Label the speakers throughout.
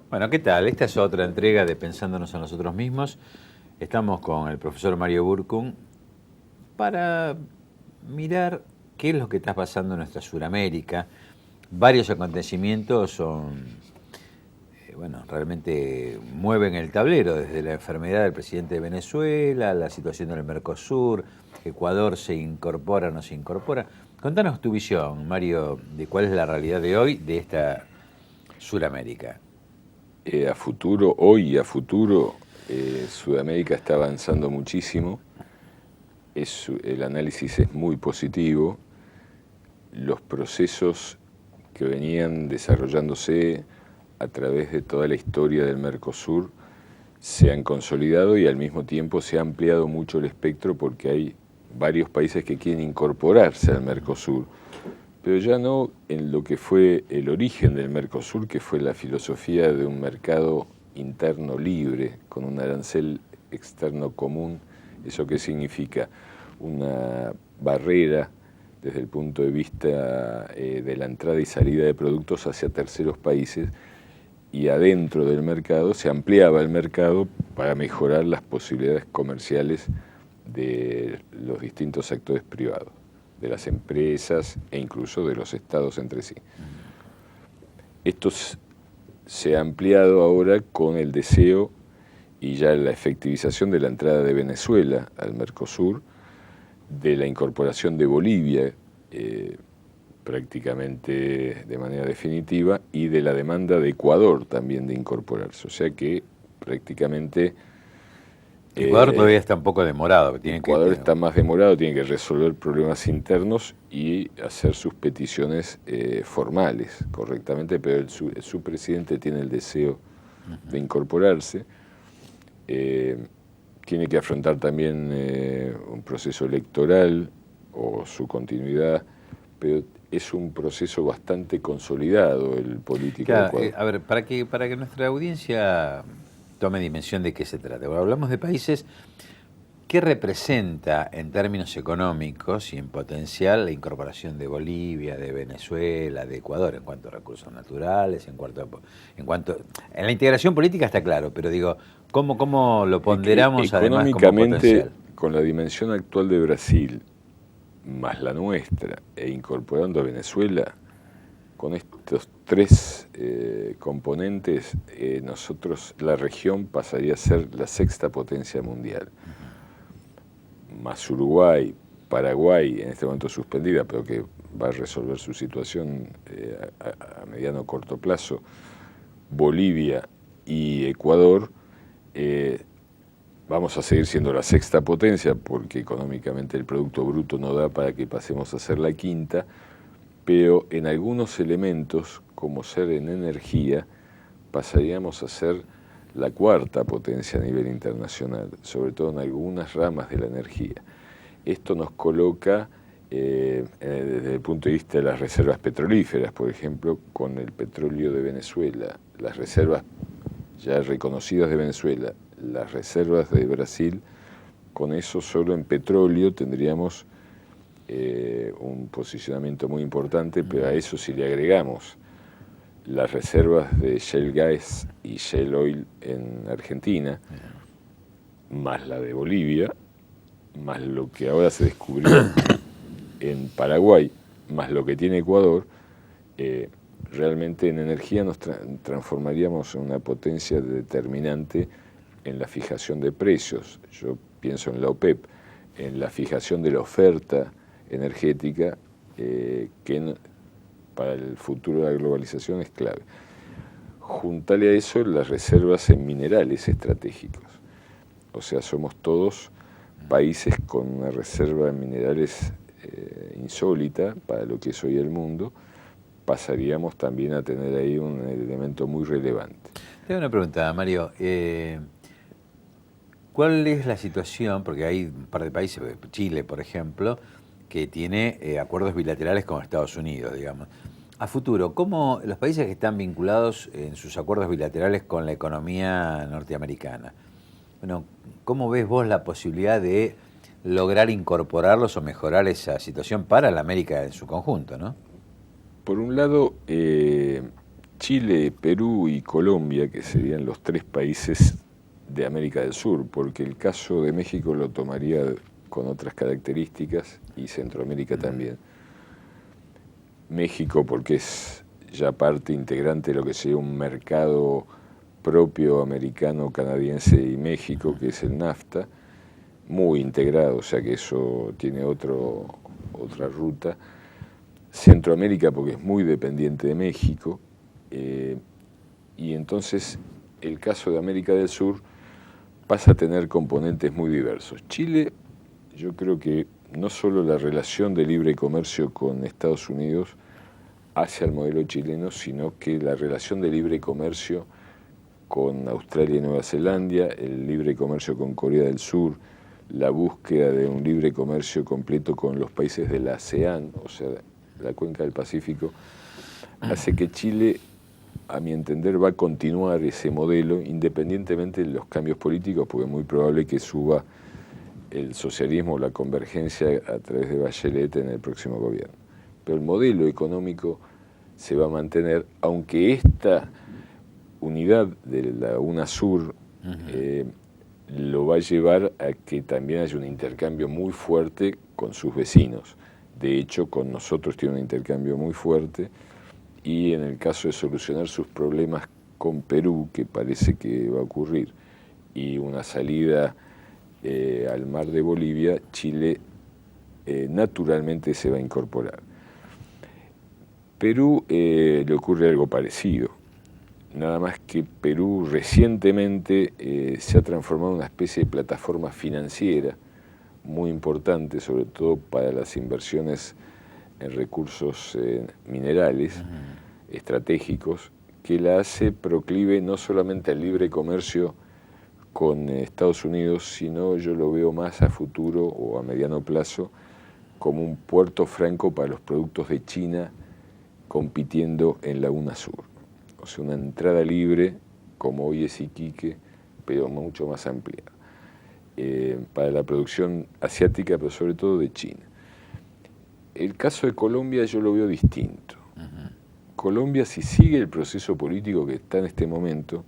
Speaker 1: Bueno, ¿qué tal? Esta es otra entrega de Pensándonos a nosotros mismos. Estamos con el profesor Mario Burkun para mirar qué es lo que está pasando en nuestra Suramérica. Varios acontecimientos realmente mueven el tablero, desde la enfermedad del presidente de Venezuela, la situación del Mercosur, Ecuador se incorpora o no se incorpora. Contanos tu visión, Mario, de cuál es la realidad de hoy de esta Suramérica.
Speaker 2: A futuro, hoy y a futuro, Sudamérica está avanzando muchísimo. El análisis es muy positivo. Los procesos que venían desarrollándose a través de toda la historia del Mercosur se han consolidado y al mismo tiempo se ha ampliado mucho el espectro porque hay varios países que quieren incorporarse al Mercosur, pero ya no en lo que fue el origen del Mercosur, que fue la filosofía de un mercado interno libre, con un arancel externo común. ¿Eso qué significa? Una barrera desde el punto de vista de la entrada y salida de productos hacia terceros países, y adentro del mercado se ampliaba el mercado para mejorar las posibilidades comerciales de los distintos sectores privados, de las empresas e incluso de los estados entre sí. Esto se ha ampliado ahora con el deseo y ya la efectivización de la entrada de Venezuela al Mercosur, de la incorporación de Bolivia prácticamente de manera definitiva, y de la demanda de Ecuador también de incorporarse. O sea que prácticamente
Speaker 1: Ecuador todavía está un poco demorado.
Speaker 2: Ecuador está más demorado, tiene que resolver problemas internos y hacer sus peticiones formales correctamente, pero su presidente tiene el deseo de incorporarse. Tiene que afrontar también un proceso electoral o su continuidad, pero es un proceso bastante consolidado el político de Ecuador.
Speaker 1: A ver, para que nuestra audiencia tome dimensión de qué se trata. Bueno, hablamos de países. ¿Qué representa en términos económicos y en potencial la incorporación de Bolivia, de Venezuela, de Ecuador en cuanto a recursos naturales, en la integración política está claro, pero digo, ¿cómo lo ponderamos además como potencial?
Speaker 2: Con la dimensión actual de Brasil, más la nuestra, e incorporando a Venezuela, con estos tres componentes, la región pasaría a ser la sexta potencia mundial. Más Uruguay, Paraguay, en este momento suspendida, pero que va a resolver su situación a mediano o corto plazo, Bolivia y Ecuador, vamos a seguir siendo la sexta potencia porque económicamente el Producto Bruto no da para que pasemos a ser la quinta, pero en algunos elementos, como ser en energía, pasaríamos a ser la cuarta potencia a nivel internacional, sobre todo en algunas ramas de la energía. Esto nos coloca desde el punto de vista de las reservas petrolíferas, por ejemplo, con el petróleo de Venezuela, las reservas ya reconocidas de Venezuela, las reservas de Brasil. Con eso solo en petróleo tendríamos un posicionamiento muy importante, pero a eso si le agregamos las reservas de Shell Gas y Shell Oil en Argentina, más la de Bolivia, más lo que ahora se descubrió en Paraguay, más lo que tiene Ecuador, realmente en energía nos transformaríamos en una potencia determinante en la fijación de precios. Yo pienso en la OPEP, en la fijación de la oferta energética, que para el futuro de la globalización es clave. Juntale a eso las reservas en minerales estratégicos. O sea, somos todos países con una reserva en minerales insólita para lo que es hoy el mundo. Pasaríamos también a tener ahí un elemento muy relevante.
Speaker 1: Tengo una pregunta, Mario. ¿Cuál es la situación? Porque hay un par de países, Chile, por ejemplo, que tiene acuerdos bilaterales con Estados Unidos, digamos. A futuro, ¿cómo los países que están vinculados en sus acuerdos bilaterales con la economía norteamericana? Bueno, ¿cómo ves vos la posibilidad de lograr incorporarlos o mejorar esa situación para la América en su conjunto, ¿no?
Speaker 2: Por un lado, Chile, Perú y Colombia, que serían los tres países de América del Sur, porque el caso de México lo tomaría con otras características y Centroamérica también. México porque es ya parte integrante de lo que sería un mercado propio americano, canadiense y México, que es el NAFTA, muy integrado, o sea que eso tiene otra ruta. Centroamérica porque es muy dependiente de México, y entonces el caso de América del Sur pasa a tener componentes muy diversos. Chile, yo creo que no solo la relación de libre comercio con Estados Unidos hacia el modelo chileno, sino que la relación de libre comercio con Australia y Nueva Zelanda, el libre comercio con Corea del Sur, la búsqueda de un libre comercio completo con los países de la ASEAN, o sea, la cuenca del Pacífico, hace que Chile, a mi entender, va a continuar ese modelo independientemente de los cambios políticos, porque es muy probable que suba el socialismo o la convergencia a través de Bachelet en el próximo gobierno. Pero el modelo económico se va a mantener, aunque esta unidad de la UNASUR lo va a llevar a que también haya un intercambio muy fuerte con sus vecinos. De hecho, con nosotros tiene un intercambio muy fuerte, y en el caso de solucionar sus problemas con Perú, que parece que va a ocurrir, y una salida al mar de Bolivia, Chile naturalmente se va a incorporar. Perú le ocurre algo parecido, nada más que Perú recientemente se ha transformado en una especie de plataforma financiera muy importante, sobre todo para las inversiones en recursos minerales estratégicos, que la hace proclive no solamente al libre comercio con Estados Unidos, sino yo lo veo más a futuro o a mediano plazo como un puerto franco para los productos de China compitiendo en la UNASUR. O sea, una entrada libre, como hoy es Iquique, pero mucho más amplia, para la producción asiática, pero sobre todo de China. El caso de Colombia yo lo veo distinto. Colombia, si sigue el proceso político que está en este momento,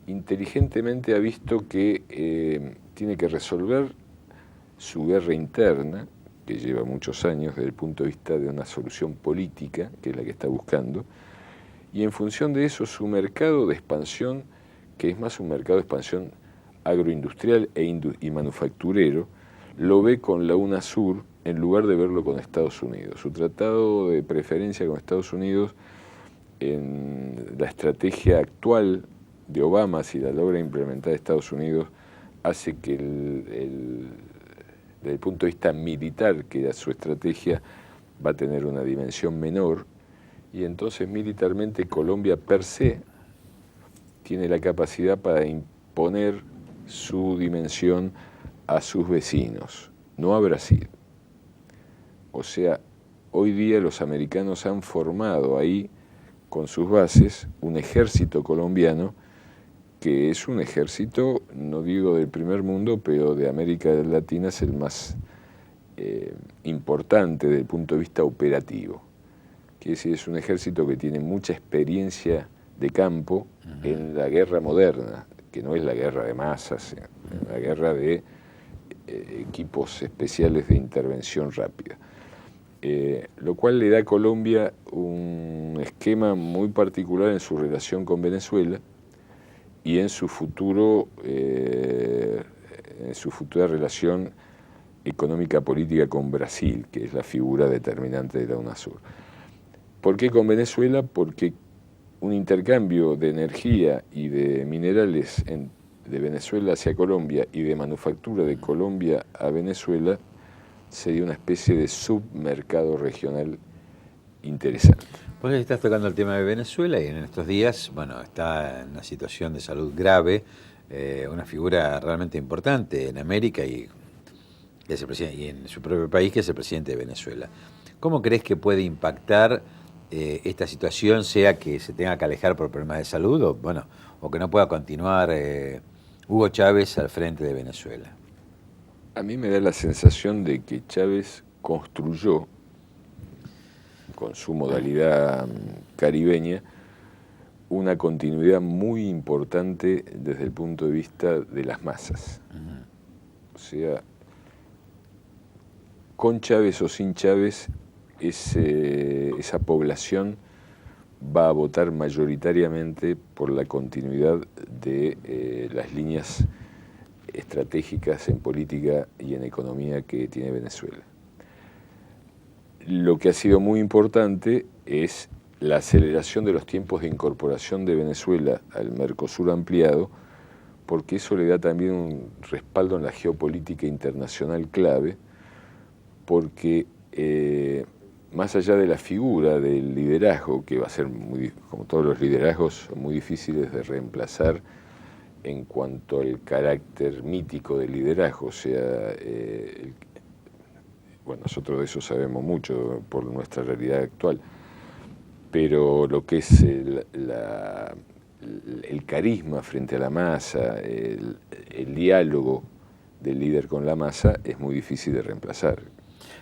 Speaker 2: inteligentemente ha visto que tiene que resolver su guerra interna, que lleva muchos años desde el punto de vista de una solución política, que es la que está buscando, y en función de eso su mercado de expansión, que es más un mercado de expansión agroindustrial y manufacturero, lo ve con la UNASUR en lugar de verlo con Estados Unidos. Su tratado de preferencia con Estados Unidos, en la estrategia actual de Obama, si la logra implementar Estados Unidos, hace que desde el punto de vista militar, que era su estrategia, va a tener una dimensión menor, y entonces militarmente Colombia per se tiene la capacidad para imponer su dimensión a sus vecinos, no a Brasil. O sea, hoy día los americanos han formado ahí, con sus bases, un ejército colombiano que es un ejército, no digo del primer mundo, pero de América Latina es el más importante desde el punto de vista operativo. Quiere decir, es un ejército que tiene mucha experiencia de campo en la guerra moderna, que no es la guerra de masas, la guerra de equipos especiales de intervención rápida. Lo cual le da a Colombia un esquema muy particular en su relación con Venezuela y en su futuro, en su futura relación económica política con Brasil, que es la figura determinante de la UNASUR. ¿Por qué con Venezuela? Porque un intercambio de energía y de minerales de Venezuela hacia Colombia y de manufactura de Colombia a Venezuela sería una especie de submercado regional interesante.
Speaker 1: Pues estás tocando el tema de Venezuela y en estos días, bueno, está en una situación de salud grave, una figura realmente importante en América y en su propio país, que es el presidente de Venezuela. ¿Cómo crees que puede impactar esta situación, sea que se tenga que alejar por problemas de salud o que no pueda continuar Hugo Chávez al frente de Venezuela?
Speaker 2: A mí me da la sensación de que Chávez construyó, con su modalidad caribeña, una continuidad muy importante desde el punto de vista de las masas. O sea, con Chávez o sin Chávez, esa población va a votar mayoritariamente por la continuidad de las líneas estratégicas en política y en economía que tiene Venezuela. Lo que ha sido muy importante es la aceleración de los tiempos de incorporación de Venezuela al Mercosur ampliado, porque eso le da también un respaldo en la geopolítica internacional clave, porque más allá de la figura del liderazgo, que va a ser, como todos los liderazgos, muy difíciles de reemplazar en cuanto al carácter mítico del liderazgo, o sea, bueno, nosotros de eso sabemos mucho por nuestra realidad actual, pero lo que es el carisma frente a la masa, el diálogo del líder con la masa es muy difícil de reemplazar.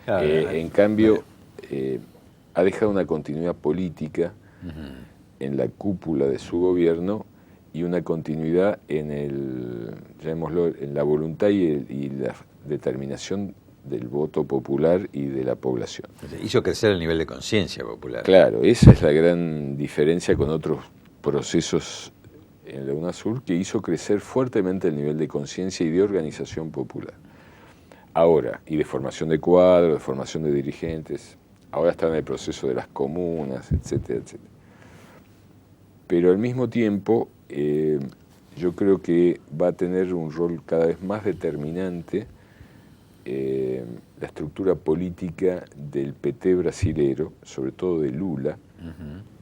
Speaker 2: En cambio, ha dejado una continuidad política en la cúpula de su gobierno y una continuidad llamémoslo, en la voluntad y la determinación del voto popular y de la población.
Speaker 1: Hizo crecer el nivel de conciencia popular.
Speaker 2: Claro, esa es la gran diferencia con otros procesos en la UNASUR, que hizo crecer fuertemente el nivel de conciencia y de organización popular. Ahora, y de formación de cuadros, de formación de dirigentes, ahora está en el proceso de las comunas, etcétera, etcétera. Pero al mismo tiempo, yo creo que va a tener un rol cada vez más determinante la estructura política del PT brasilero, sobre todo de Lula,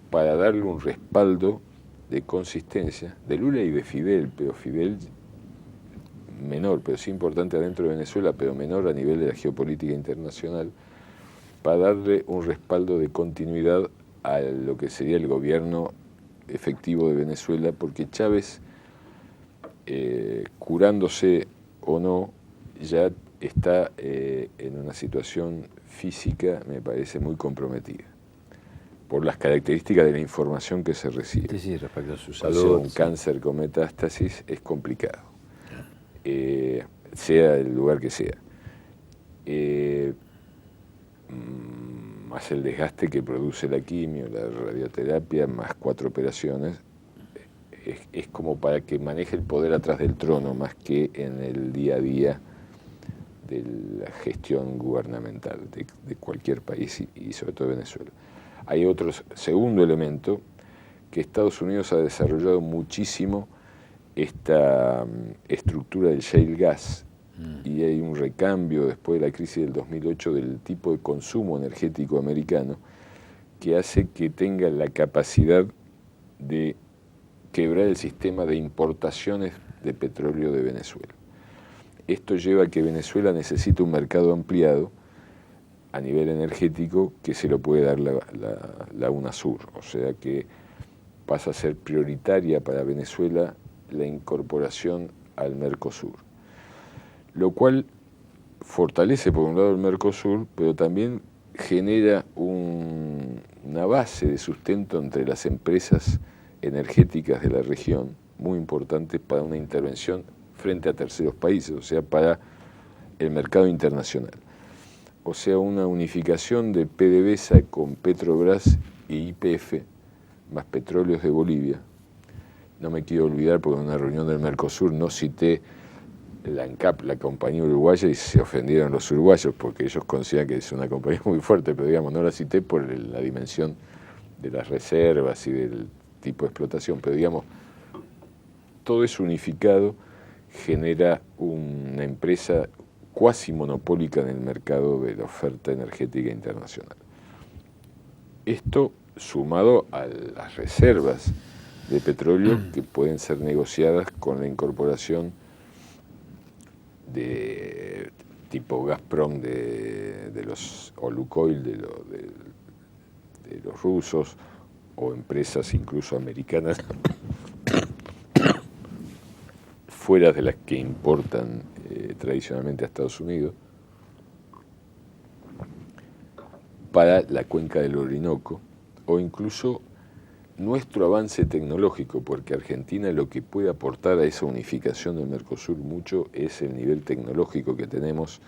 Speaker 2: para darle un respaldo de consistencia, de Lula y de Fidel, pero Fidel menor, pero sí importante adentro de Venezuela, pero menor a nivel de la geopolítica internacional, para darle un respaldo de continuidad a lo que sería el gobierno efectivo de Venezuela, porque Chávez, curándose o no, ya está en una situación física, me parece, muy comprometida, por las características de la información que se recibe.
Speaker 1: Sí, sí, respecto a su
Speaker 2: O
Speaker 1: salud.
Speaker 2: sea, un cáncer con metástasis es complicado, sea el lugar que sea. Más el desgaste que produce la quimio, la radioterapia, más 4 operaciones, es como para que maneje el poder atrás del trono, más que en el día a día de la gestión gubernamental de cualquier país y sobre todo de Venezuela. Hay otro segundo elemento, que Estados Unidos ha desarrollado muchísimo esta estructura del shale gas, y hay un recambio después de la crisis del 2008 del tipo de consumo energético americano que hace que tenga la capacidad de quebrar el sistema de importaciones de petróleo de Venezuela. Esto lleva a que Venezuela necesite un mercado ampliado a nivel energético que se lo puede dar la UNASUR, o sea que pasa a ser prioritaria para Venezuela la incorporación al Mercosur, lo cual fortalece por un lado el Mercosur, pero también genera una base de sustento entre las empresas energéticas de la región, muy importante para una intervención frente a terceros países, o sea, para el mercado internacional. O sea, una unificación de PDVSA con Petrobras y YPF, más Petróleos de Bolivia. No me quiero olvidar, porque en una reunión del Mercosur no cité la ANCAP, la compañía uruguaya, y se ofendieron los uruguayos, porque ellos consideran que es una compañía muy fuerte, pero digamos, no la cité por la dimensión de las reservas y del tipo de explotación, pero digamos, todo eso unificado genera una empresa cuasi monopólica en el mercado de la oferta energética internacional. Esto sumado a las reservas de petróleo que pueden ser negociadas con la incorporación de tipo Gazprom de los, o Lukoil de los rusos, o empresas incluso americanas fuera de las que importan tradicionalmente a Estados Unidos, para la cuenca del Orinoco, o incluso nuestro avance tecnológico, porque Argentina lo que puede aportar a esa unificación del Mercosur mucho es el nivel tecnológico que tenemos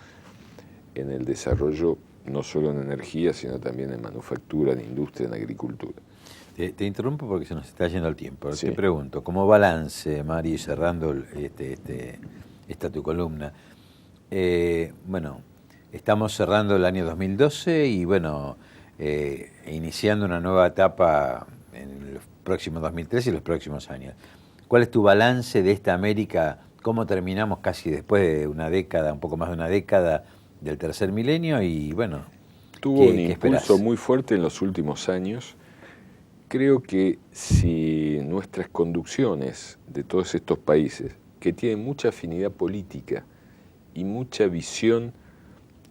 Speaker 2: en el desarrollo, no solo en energía, sino también en manufactura, en industria, en agricultura.
Speaker 1: Te interrumpo porque se nos está yendo el tiempo.
Speaker 2: Sí.
Speaker 1: Te pregunto, como balance, Mari, cerrando esta tu columna, bueno, estamos cerrando el año 2012 y bueno, iniciando una nueva etapa en el próximo 2013 y los próximos años. ¿Cuál es tu balance de esta América? ¿Cómo terminamos casi después de una década, un poco más de una década del tercer milenio? Y bueno,
Speaker 2: tuvo un
Speaker 1: ¿qué
Speaker 2: impulso
Speaker 1: esperás?
Speaker 2: muy fuerte en los últimos años. Creo que si nuestras conducciones de todos estos países, que tienen mucha afinidad política y mucha visión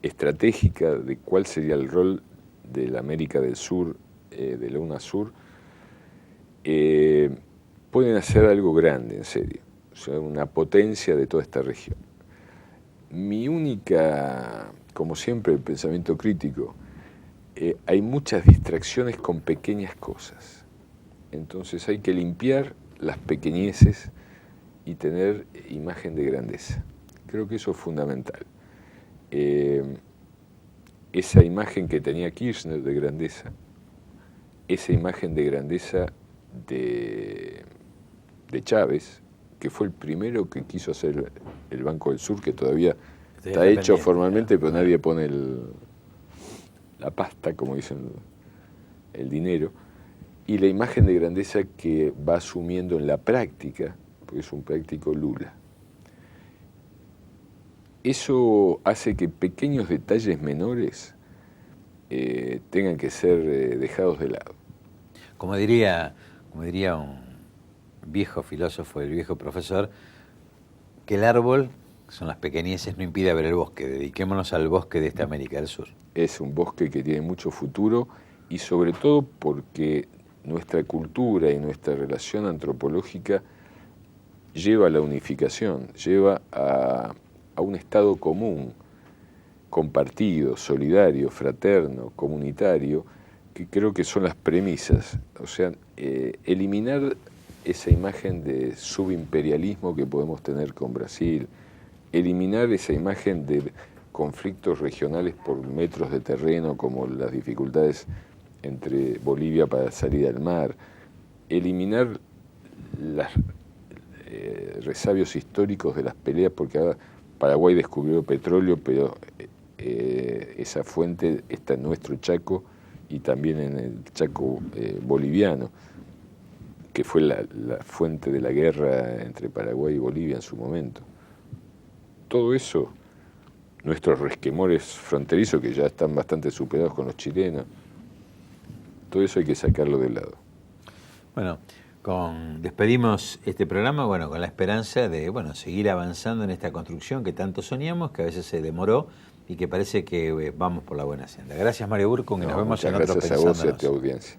Speaker 2: estratégica de cuál sería el rol de la América del Sur, de la UNASUR, pueden hacer algo grande, en serio, o sea, una potencia de toda esta región. Mi única, como siempre, el pensamiento crítico, hay muchas distracciones con pequeñas cosas. Entonces hay que limpiar las pequeñeces y tener imagen de grandeza. Creo que eso es fundamental. Esa imagen que tenía Kirchner de grandeza, esa imagen de grandeza de Chávez, que fue el primero que quiso hacer el Banco del Sur, que todavía está hecho formalmente, pero nadie pone la pasta, como dicen, el dinero, y la imagen de grandeza que va asumiendo en la práctica, porque es un práctico Lula. Eso hace que pequeños detalles menores tengan que ser dejados de lado.
Speaker 1: Como diría un viejo filósofo, el viejo profesor, que el árbol, son las pequeñeces, no impide ver el bosque. Dediquémonos al bosque de esta América del Sur.
Speaker 2: Es un bosque que tiene mucho futuro y sobre todo porque nuestra cultura y nuestra relación antropológica lleva a la unificación, lleva a un estado común, compartido, solidario, fraterno, comunitario, que creo que son las premisas. O sea, eliminar esa imagen de subimperialismo que podemos tener con Brasil, eliminar esa imagen de conflictos regionales por metros de terreno, como las dificultades entre Bolivia para salir al mar, eliminar los resabios históricos de las peleas, porque ahora Paraguay descubrió petróleo, pero esa fuente está en nuestro Chaco y también en el Chaco boliviano, que fue la fuente de la guerra entre Paraguay y Bolivia en su momento. Todo eso, nuestros resquemores fronterizos, que ya están bastante superados con los chilenos, todo eso hay que sacarlo de lado.
Speaker 1: Bueno, despedimos este programa con la esperanza de seguir avanzando en esta construcción que tanto soñamos, que a veces se demoró y que parece que vamos por la buena senda. Gracias, Mario Burkun, y nos vemos en otro Pensándonos.
Speaker 2: Gracias a vos y a tu audiencia.